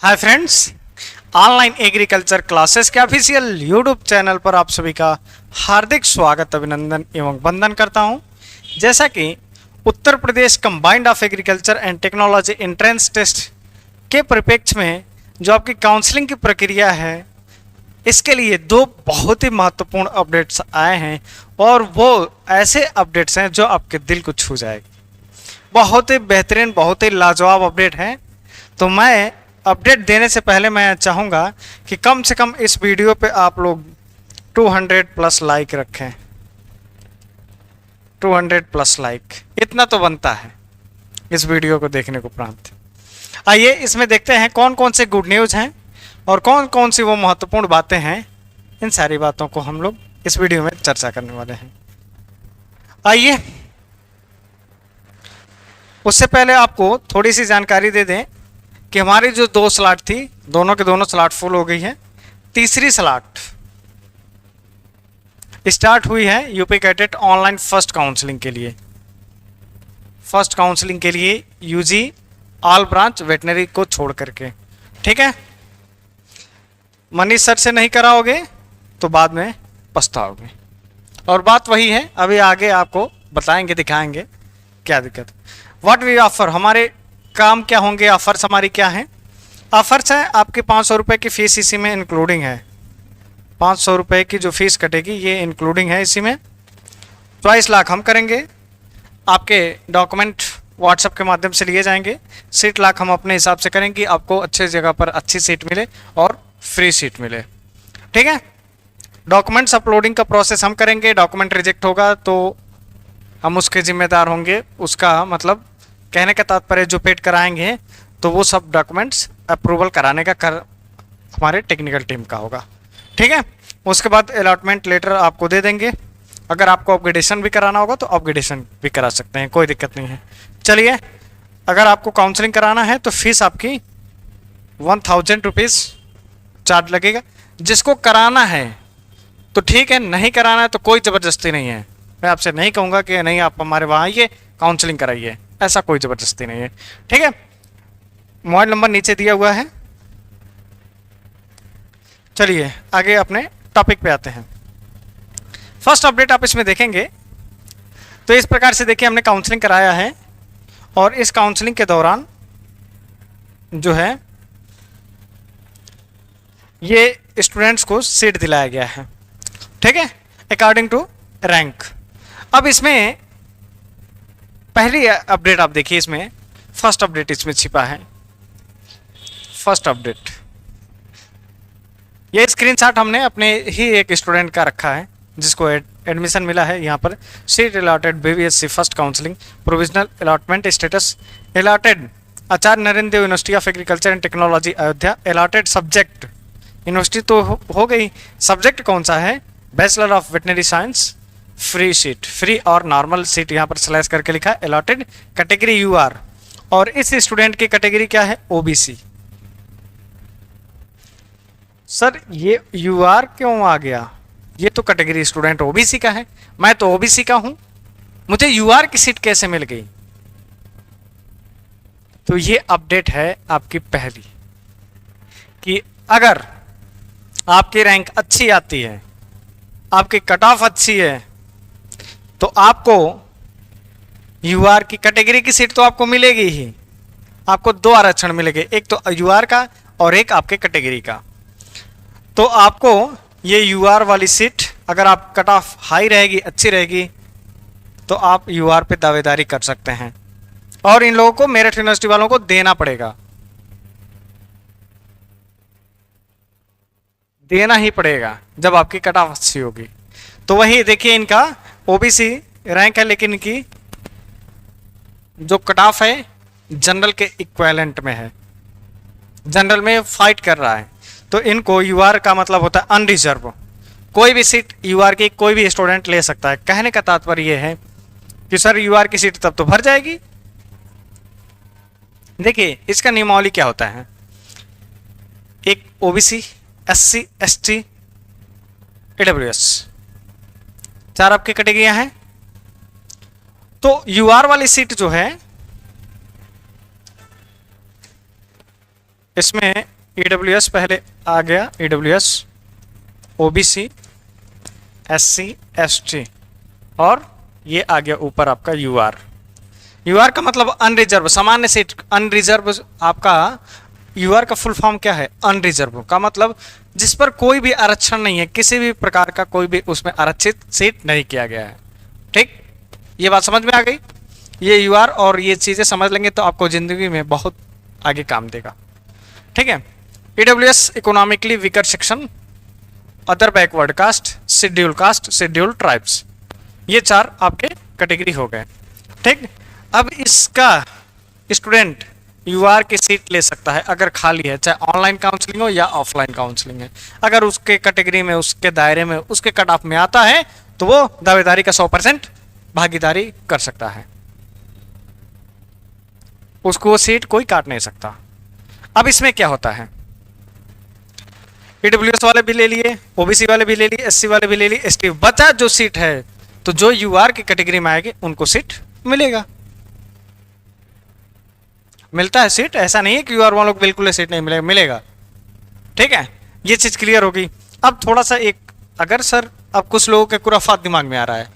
Hi friends, online agriculture classes के official YouTube channel पर आप सभी का हार्दिक स्वागत, अभिनंदन एवं वंदन करता हूं। जैसा कि Uttar Pradesh combined of agriculture and technology entrance test के परिप्रेक्ष्य में जो आपकी काउंसलिंग की प्रक्रिया है, इसके लिए दो बहुत ही महत्वपूर्ण अपडेट्स आए हैं और वो ऐसे अपडेट्स हैं जो आपके दिल को छू जाएगी। बहुत ही बेहतरीन, बहुत ही लाजवाब अपडेट हैं। तो मैं अपडेट देने से पहले मैं चाहूँगा कि कम से कम इस वीडियो पे आप लोग 200 प्लस लाइक रखें। 200 प्लस लाइक इतना तो बनता है इस वीडियो को देखने को उपरांत। आइए इसमें देखते हैं कौन कौन से गुड न्यूज़ हैं और कौन कौन सी वो महत्वपूर्ण बातें हैं। इन सारी बातों को हम लोग इस वीडियो में चर्चा करने वाले हैं। आइए उससे पहले आपको थोड़ी सी जानकारी दे दें कि हमारी जो दो स्लॉट थी, दोनों के दोनों स्लॉट फुल हो गई है। तीसरी स्लॉट स्टार्ट हुई है UP cadet online first counselling के लिए। फर्स्ट काउंसलिंग के लिए यूजी ऑल ब्रांच वेटनरी को छोड़ करके, ठीक है। मनीष सर से नहीं कराओगे तो बाद में पछताओगे। और बात वही है, अभी आगे आपको बताएंगे, दिखाएंगे क्या दिक्कत। व्हाट वी ऑफर, हमारे काम क्या होंगे, ऑफर्स हमारी क्या हैं। ऑफर्स है आपके 500 रुपये की फ़ीस इसी में इंक्लूडिंग है। 500 रुपये की जो फीस कटेगी ये इंक्लूडिंग है इसी में। 22 लाख हम करेंगे, आपके डॉक्यूमेंट व्हाट्सएप के माध्यम से लिए जाएंगे। सीट लाख हम अपने हिसाब से करेंगे, आपको अच्छे जगह पर अच्छी सीट मिले और फ्री सीट मिले, ठीक है। डॉक्यूमेंट्स अपलोडिंग का प्रोसेस हम करेंगे। डॉक्यूमेंट रिजेक्ट होगा तो हम उसके जिम्मेदार होंगे। उसका मतलब कहने का तात्पर्य जो पेड कराएंगे तो वो सब डॉक्यूमेंट्स अप्रूवल कराने का हमारे टेक्निकल टीम का होगा, ठीक है। उसके बाद अलॉटमेंट लेटर आपको दे देंगे। अगर आपको अपग्रेडेशन भी कराना होगा तो अपग्रेडेशन भी करा सकते हैं, कोई दिक्कत नहीं है। चलिए, अगर आपको काउंसलिंग कराना है तो फीस आपकी 1000 रुपीज़ चार्ज लगेगा। जिसको कराना है तो ठीक है, नहीं कराना है तो कोई ज़बरदस्ती नहीं है। मैं आपसे नहीं कहूँगा कि नहीं आप हमारे वहाँ आइए काउंसलिंग कराइए, ऐसा कोई ज़बरदस्ती नहीं है, ठीक है। मोबाइल नंबर नीचे दिया हुआ है। चलिए आगे अपने टॉपिक पे आते हैं। फर्स्ट अपडेट आप इसमें देखेंगे तो इस प्रकार से देखिए, हमने काउंसलिंग कराया है और इस काउंसलिंग के दौरान जो है ये स्टूडेंट्स को सीट दिलाया गया है, ठीक है, अकॉर्डिंग टू रैंक। अब इसमें पहली अपडेट आप देखिए, इसमें फर्स्ट अपडेट इसमें छिपा है। फर्स्ट अपडेट ये स्क्रीनशॉट हमने अपने ही एक स्टूडेंट का रखा है जिसको एडमिशन मिला है। यहाँ पर seat allotted BVSc first counselling provisional allotment status allotted Acharya Narendra Dev university of agriculture and technology Ayodhya. Allotted subject university तो हो गई, सब्जेक्ट कौन सा है, bachelor of veterinary science, free seat, free और नॉर्मल सीट यहाँ पर स्लैश करके लिखा है। अलॉटेड कैटेगरी यूआर, और इस स्टूडेंट की कैटेगरी क्या है, ओबीसी। सर ये यूआर क्यों आ गया, ये तो कैटेगरी स्टूडेंट ओबीसी का है, मैं तो ओबीसी का हूं, मुझे यूआर की सीट कैसे मिल गई। तो ये अपडेट है आपकी पहली कि अगर आपकी रैंक अच्छी आती है, आपकी कट ऑफ अच्छी है, तो आपको यूआर की कैटेगरी की सीट तो आपको मिलेगी ही। आपको दो आरक्षण मिलेंगे, एक तो यूआर का और एक आपके कैटेगरी का। तो आपको ये यूआर वाली सीट, अगर आप कट ऑफ हाई रहेगी, अच्छी रहेगी, तो आप यूआर पे दावेदारी कर सकते हैं और इन लोगों को, मेरठ यूनिवर्सिटी वालों को देना पड़ेगा, देना ही पड़ेगा जब आपकी कट ऑफ अच्छी होगी। तो वही देखिए, इनका ओबीसी रैंक है लेकिन इनकी जो कट ऑफ है जनरल के इक्विवेलेंट में है, जनरल में फाइट कर रहा है। तो इनको यूआर का मतलब होता है अनरिजर्व, कोई भी सीट यूआर की कोई भी स्टूडेंट ले सकता है। कहने का तात्पर्य यह है कि सर यूआर की सीट तब तो भर जाएगी। देखिए इसका नियमावली क्या होता है, एक ओबीसी, एससी, एसटी, ईडब्ल्यूएस, चार आपकी कैटेगरियां हैं। तो यूआर वाली सीट जो है इसमें EWS पहले आ गया, EWS, OBC, SC, ST, और ये आ गया ऊपर आपका UR। UR का मतलब अनरिजर्व, सामान्य सीट। अनरिजर्व आपका UR का फुल फॉर्म क्या है? अनरिजर्व का मतलब जिस पर कोई भी आरक्षण नहीं है, किसी भी प्रकार का कोई भी उसमें आरक्षित सीट नहीं किया गया है। ठीक, ये बात समझ में आ गई? ये UR और ये चीज़ें समझ लेंगे तो आपको ज़िंदगी में बहुत आगे काम देगा। ठीक है। EWS economically weaker section, other backward caste, schedule tribes, ये 4 आपके कैटेगरी हो गए। ठीक, अब इसका स्टूडेंट UR की सीट ले सकता है अगर खाली है, चाहे ऑनलाइन काउंसलिंग हो या ऑफलाइन काउंसलिंग है। अगर उसके कैटेगरी में, उसके दायरे में, उसके कट ऑफ में आता है तो वो दावेदारी का 100% भागीदारी कर सकता है, उसको वो सीट कोई काट नहीं सकता। अब इसमें क्या होता है, EWS वाले भी ले लिए, OBC वाले भी ले लिए, SC वाले भी ले लिए, ST, बचा जो सीट है तो जो UR की कैटेगरी में आएगी उनको सीट मिलेगा, मिलता है सीट। ऐसा नहीं है कि UR वालों को बिल्कुल सीट नहीं मिलेगा, मिलेगा। ठीक है, ये चीज क्लियर होगी। अब थोड़ा सा एक, अगर सर अब कुछ लोगों के खुराफात दिमाग में आ रहा है,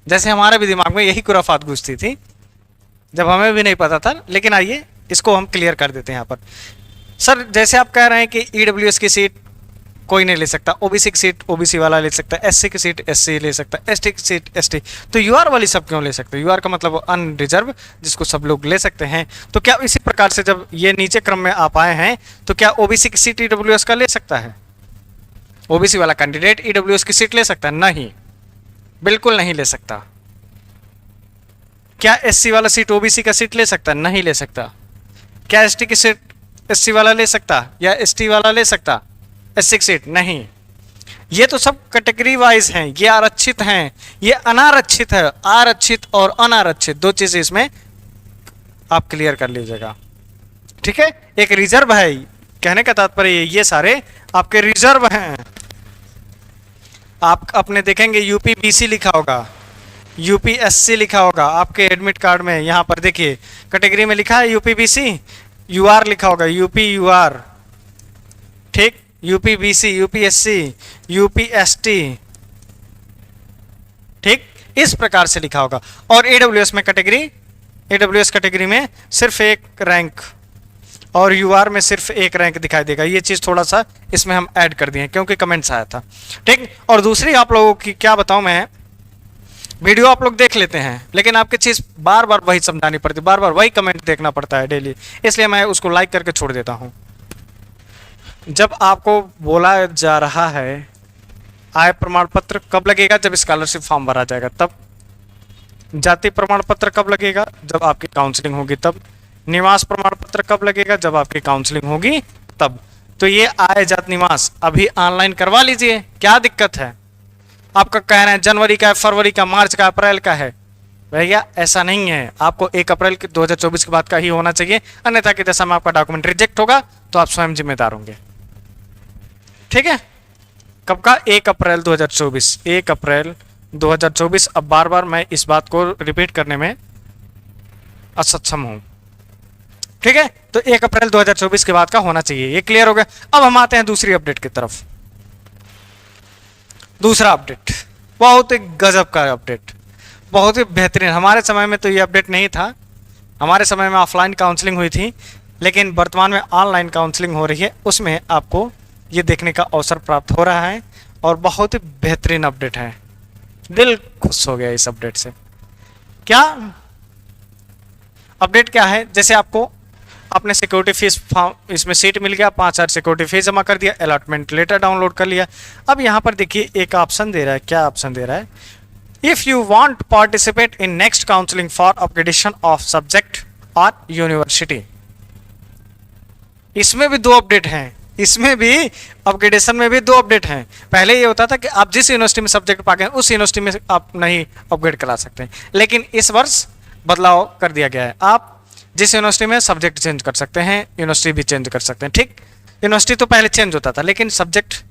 जैसे हमारे भी दिमाग में यही खुराफात घुसती थी जब हमें भी नहीं पता था, लेकिन आइए इसको हम क्लियर कर देते हैं यहाँ पर। सर जैसे आप कह रहे हैं कि EWS की सीट कोई नहीं ले सकता, OBC की सीट OBC वाला ले सकता है, SC की सीट SC ले सकता है, ST की सीट ST, तो UR वाली सब क्यों ले सकते हैं? UR का मतलब अनरिजर्व, जिसको सब लोग ले सकते हैं। तो क्या इसी प्रकार से जब ये नीचे क्रम में आप आए हैं तो क्या OBC की सीट EWS का ले सकता है? OBC वाला कैंडिडेट EWS की सीट ले सकता है? नहीं, बिल्कुल नहीं ले सकता। क्या SC वाला सीट OBC का सीट ले सकता है? नहीं ले सकता। क्या ST की सीट SC वाला ले सकता या ST वाला ले सकता SC की सीट? नहीं। ये तो सब कैटेगरी वाइज हैं, ये आरक्षित हैं, ये अनारक्षित है। आरक्षित और अनारक्षित दो चीजें इसमें आप क्लियर कर लीजिएगा। ठीक है, एक रिजर्व है, कहने का तात्पर्य ये सारे आपके रिजर्व हैं। आप अपने देखेंगे UPBC लिखा होगा, UPSC लिखा होगा आपके एडमिट कार्ड में। यहां पर देखिए कैटेगरी में लिखा है UPBC, UR लिखा होगा UPUR, ठीक, UPBC, UPSC, UPST, ठीक, इस प्रकार से लिखा होगा। और AWS में AWS कैटेगरी में सिर्फ एक रैंक और UR में सिर्फ एक रैंक दिखाई देगा। ये चीज थोड़ा सा इसमें हम ऐड कर दिए क्योंकि कमेंट्स आया था। ठीक, और दूसरी आप लोगों की क्या बताऊं मैं, वीडियो आप लोग देख लेते हैं लेकिन आपकी चीज बार बार वही समझानी पड़ती, बार बार वही कमेंट देखना पड़ता है डेली, इसलिए मैं उसको लाइक करके छोड़ देता हूं। जब आपको बोला जा रहा है आय प्रमाण पत्र कब लगेगा, जब स्कॉलरशिप फॉर्म भरा जाएगा तब। जाति प्रमाण पत्र कब लगेगा, जब आपकी काउंसलिंग होगी तब। निवास प्रमाण पत्र कब लगेगा, जब आपकी काउंसलिंग होगी तब। तो ये आय जात निवास अभी ऑनलाइन करवा लीजिए, क्या दिक्कत है? आपका कह रहे हैं जनवरी का है, फरवरी का, मार्च का, अप्रैल का है, भैया ऐसा नहीं है। आपको 1 अप्रैल 2024 के बाद का ही होना चाहिए, अन्यथा की दशा में आपका डॉक्यूमेंट रिजेक्ट होगा तो आप स्वयं जिम्मेदार होंगे। ठीक है, कब का? 1 अप्रैल 2024, 1 अप्रैल 2024। अब बार बार मैं इस बात को रिपीट करने में असक्षम हूं। ठीक है, तो 1 अप्रैल 2024 के बाद का होना चाहिए, ये क्लियर हो गया। अब हम आते हैं दूसरी अपडेट की तरफ। दूसरा अपडेट बहुत ही गजब का अपडेट, बहुत ही बेहतरीन। हमारे समय में तो ये अपडेट नहीं था, हमारे समय में ऑफलाइन काउंसलिंग हुई थी, लेकिन वर्तमान में ऑनलाइन काउंसलिंग हो रही है, उसमें आपको ये देखने का अवसर प्राप्त हो रहा है और बहुत ही बेहतरीन अपडेट है। दिल खुश हो गया इस अपडेट से। क्या अपडेट क्या है? जैसे आपको आपने सिक्योरिटी फीस इसमें सीट मिल गया, 5,000 सिक्योरिटी फीस जमा कर दिया, अलॉटमेंट लेटर डाउनलोड कर लिया। अब यहाँ पर देखिए एक ऑप्शन दे रहा है, क्या ऑप्शन दे रहा है? If you want participate in next counselling for upgradation of subject और यूनिवर्सिटी। इसमें भी 2 अपडेट हैं, इसमें भी अपग्रेडेशन में भी 2 अपडेट हैं। पहले ये होता था कि आप जिस यूनिवर्सिटी में सब्जेक्ट पा गए उस यूनिवर्सिटी में आप नहीं अपग्रेड करा सकते, लेकिन इस वर्ष बदलाव कर दिया गया है। आप जिस यूनिवर्सिटी में सब्जेक्ट चेंज कर सकते हैं, यूनिवर्सिटी भी चेंज कर सकते हैं। ठीक, यूनिवर्सिटी तो पहले चेंज होता था, लेकिन सब्जेक्ट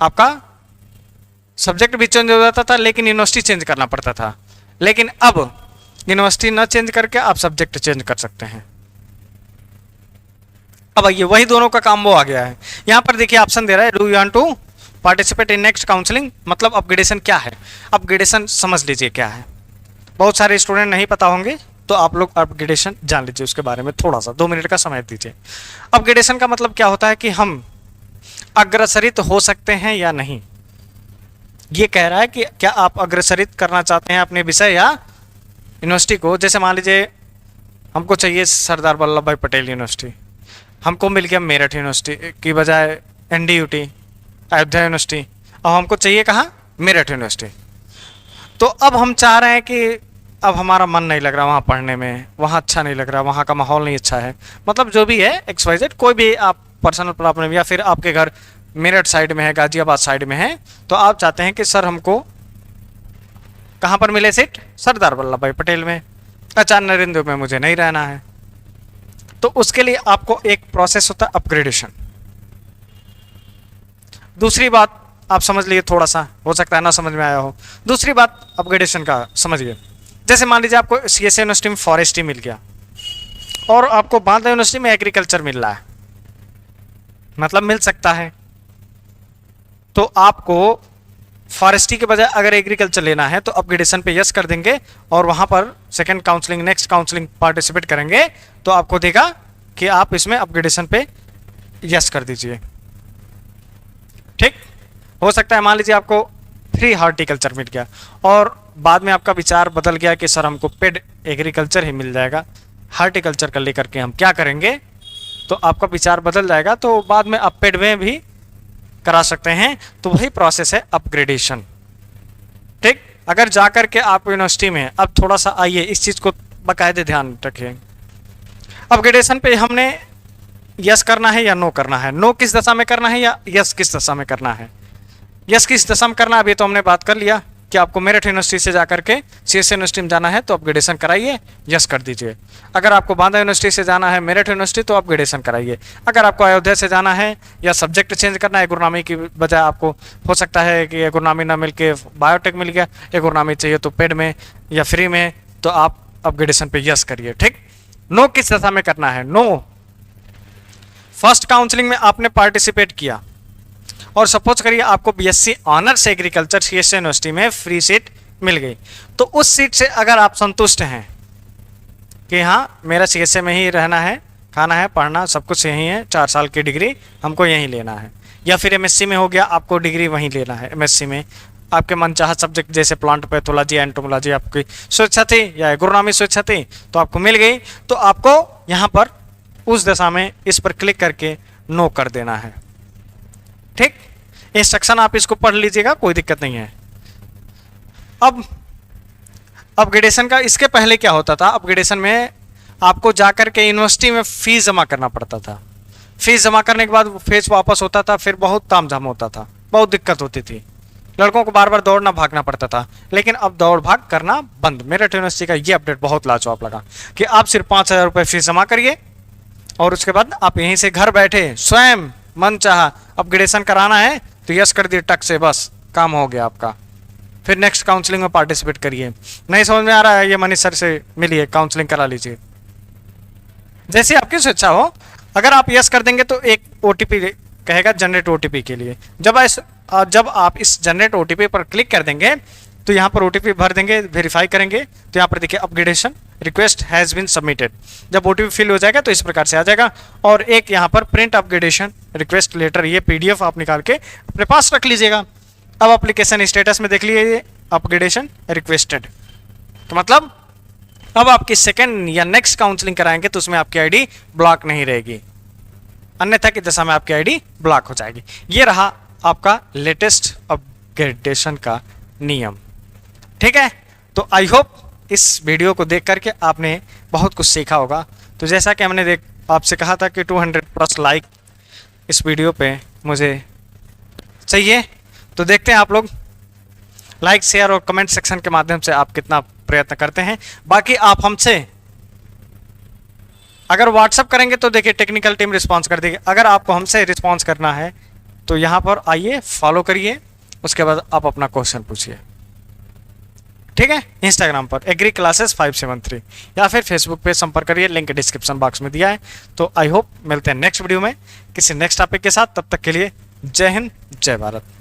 आपका सब्जेक्ट भी चेंज हो जाता था, लेकिन यूनिवर्सिटी चेंज करना पड़ता था। लेकिन अब यूनिवर्सिटी न चेंज करके आप सब्जेक्ट चेंज कर सकते हैं। अब आइए वही दोनों का काम वो आ गया है। यहाँ पर देखिए ऑप्शन दे रहा है, do you want to participate in next counselling, मतलब अपग्रेडेशन क्या है। अपग्रेडेशन समझ लीजिए क्या है, बहुत सारे स्टूडेंट नहीं पता होंगे, तो आप लोग अपग्रेडेशन जान लीजिए उसके बारे में थोड़ा सा 2 मिनट का समय दीजिए। अपग्रेडेशन का मतलब क्या होता है कि हम अग्रसरित हो सकते हैं या नहीं। ये कह रहा है कि क्या आप अग्रसरित करना चाहते हैं अपने विषय या यूनिवर्सिटी को। जैसे मान लीजिए हमको चाहिए सरदार वल्लभ भाई पटेल यूनिवर्सिटी, हमको मिल गया मेरठ यूनिवर्सिटी की बजाय NDUT अयोध्या यूनिवर्सिटी, अब हमको चाहिए कहाँ, मेरठ यूनिवर्सिटी। तो अब हम चाह रहे हैं कि अब हमारा मन नहीं लग रहा वहाँ पढ़ने में, वहाँ अच्छा नहीं लग रहा, वहाँ का माहौल नहीं अच्छा है, मतलब जो भी है XYZ, कोई भी आप पर्सनल प्रॉब्लम, या फिर आपके घर मेरठ साइड में है, गाजियाबाद साइड में है, तो आप चाहते हैं कि सर हमको कहाँ पर मिले सीट, सरदार वल्लभ भाई पटेल में, आचार्य नरेंद्र में मुझे नहीं रहना है। तो उसके लिए आपको एक प्रोसेस होता है अपग्रेडेशन। दूसरी बात आप समझ लिए, थोड़ा सा हो सकता है ना समझ में आया हो। दूसरी बात अपग्रेडेशन का समझिए, जैसे मान लीजिए आपको CSA यूनिवर्सिटी में फॉरेस्ट्री मिल गया और आपको बांदा यूनिवर्सिटी में एग्रीकल्चर मिल रहा है, मतलब मिल सकता है, तो आपको फॉरेस्ट्री के बजाय अगर एग्रीकल्चर लेना है तो अपग्रेडेशन पे यस कर देंगे और वहां पर second counselling, next counselling participate करेंगे, तो आपको देगा कि आप इसमें अपग्रेडेशन पे यस कर दीजिए। ठीक, हो सकता है मान लीजिए आपको फ्री हॉर्टिकल्चर मिल गया और बाद में आपका विचार बदल गया कि सर हमको पेड एग्रीकल्चर ही मिल जाएगा, हॉर्टिकल्चर कर लेकर के हम क्या करेंगे, तो आपका विचार बदल जाएगा, तो बाद में आप पेड में भी करा सकते हैं। तो वही प्रोसेस है अपग्रेडेशन। ठीक, अगर जाकर के आप यूनिवर्सिटी में, अब थोड़ा सा आइए इस चीज को बाकायदे ध्यान रखिए, अपग्रेडेशन पे हमने यस करना है या नो करना है, नो किस दशा में करना है या यस किस दशा में करना है। यस किस दशा में करना है अभी तो हमने बात कर लिया कि आपको मेरठ यूनिवर्सिटी से जाकर के CSA यूनिवर्सिटी में जाना है तो अपग्रेडेशन कराइए, यस कर दीजिए। अगर आपको बांदा यूनिवर्सिटी से जाना है मेरठ यूनिवर्सिटी तो अपग्रेडेशन कराइए। अगर आपको अयोध्या से जाना है या सब्जेक्ट चेंज करना है, गुरुनामी की बजाय आपको हो सकता है कि गुरुनामी ना मिल के बायोटेक मिल गया, गुरुनामी चाहिए तो पेड में या फ्री में, तो आप अपग्रेडेशन पे यस करिए। ठीक, नो किस दशा में करना है, नो फर्स्ट काउंसलिंग में आपने पार्टिसिपेट किया और सपोज करिए आपको BSc honours agriculture CSA university में फ्री सीट मिल गई, तो उस सीट से अगर आप संतुष्ट हैं कि हाँ मेरा CSA में ही रहना है, खाना है, पढ़ना सब कुछ यहीं है, 4 साल की डिग्री हमको यहीं लेना है, या फिर MSc में हो गया आपको डिग्री वहीं लेना है, MSc में आपके मनचाहा सब्जेक्ट जैसे प्लांट पैथोलॉजी, एंटोमोलॉजी आपकी स्वेच्छा थी या गुरुनामी स्वेच्छा थी तो आपको मिल गई, तो आपको यहाँ पर उस दशा में इस पर क्लिक करके नो कर देना है। ठीक, इंस्ट्रक्शन आप इसको पढ़ लीजिएगा, कोई दिक्कत नहीं है। अब अपग्रेडेशन का इसके पहले क्या होता था, अपग्रेडेशन में आपको जाकर के यूनिवर्सिटी में फीस जमा करना पड़ता था, फीस जमा करने के बाद फीस वापस होता था, फिर बहुत तामझाम होता था, बहुत दिक्कत होती थी, लड़कों को बार बार दौड़ना भागना पड़ता था। लेकिन अब दौड़ भाग करना बंद। मेरठ यूनिवर्सिटी का ये अपडेट बहुत लाजवाब लगा कि आप सिर्फ 5,000 रुपये फीस जमा करिए और उसके बाद आप यहीं से घर बैठे स्वयं मन चाहा अपग्रेडेशन कराना है तो यस कर दिए टक से, बस काम हो गया आपका। फिर नेक्स्ट काउंसलिंग में पार्टिसिपेट करिए। नहीं समझ में आ रहा है, ये मनीष सर से मिलिए, काउंसलिंग करा लीजिए, जैसे आपकी स्वेच्छा हो। अगर आप यस कर देंगे तो एक OTP कहेगा जनरेट OTP के लिए। जब आप इस जनरेट OTP पर क्लिक कर देंगे तो यहाँ पर OTP भर देंगे, वेरीफाई करेंगे, तो यहाँ पर देखिए upgradation request has been submitted. जब OTP फिल हो जाएगा तो इस प्रकार से आ जाएगा। और एक यहाँ पर प्रिंट अपग्रेडेशन रिक्वेस्ट लेटर, ये PDF आप निकाल के अपने पास रख लीजिएगा। अब एप्लीकेशन स्टेटस में देख लीजिए अपग्रेडेशन रिक्वेस्टेड, तो मतलब अब आपकी सेकेंड या नेक्स्ट काउंसलिंग कराएंगे तो उसमें आपकी ID ब्लॉक नहीं रहेगी, अन्यथा की दशा में आपकी ID ब्लॉक हो जाएगी। ये रहा आपका लेटेस्ट अपग्रेडेशन का नियम। ठीक है, तो आई होप इस वीडियो को देख करके आपने बहुत कुछ सीखा होगा। तो जैसा कि हमने आपसे कहा था कि 200+ लाइक इस वीडियो पे मुझे चाहिए, तो देखते हैं आप लोग लाइक, शेयर और कमेंट सेक्शन के माध्यम से आप कितना प्रयत्न करते हैं। बाकी आप हमसे अगर व्हाट्सअप करेंगे तो देखिए टेक्निकल टीम रिस्पॉन्स कर देगी। अगर आपको हमसे रिस्पॉन्स करना है तो यहाँ पर आइए, फॉलो करिए, उसके बाद आप अपना क्वेश्चन पूछिए। ठीक है, इंस्टाग्राम पर एग्री क्लासेस 573 या फिर फेसबुक पे संपर्क करिए, लिंक डिस्क्रिप्शन बॉक्स में दिया है। तो आई होप मिलते हैं नेक्स्ट वीडियो में किसी नेक्स्ट टॉपिक के साथ, तब तक के लिए जय हिंद जय भारत।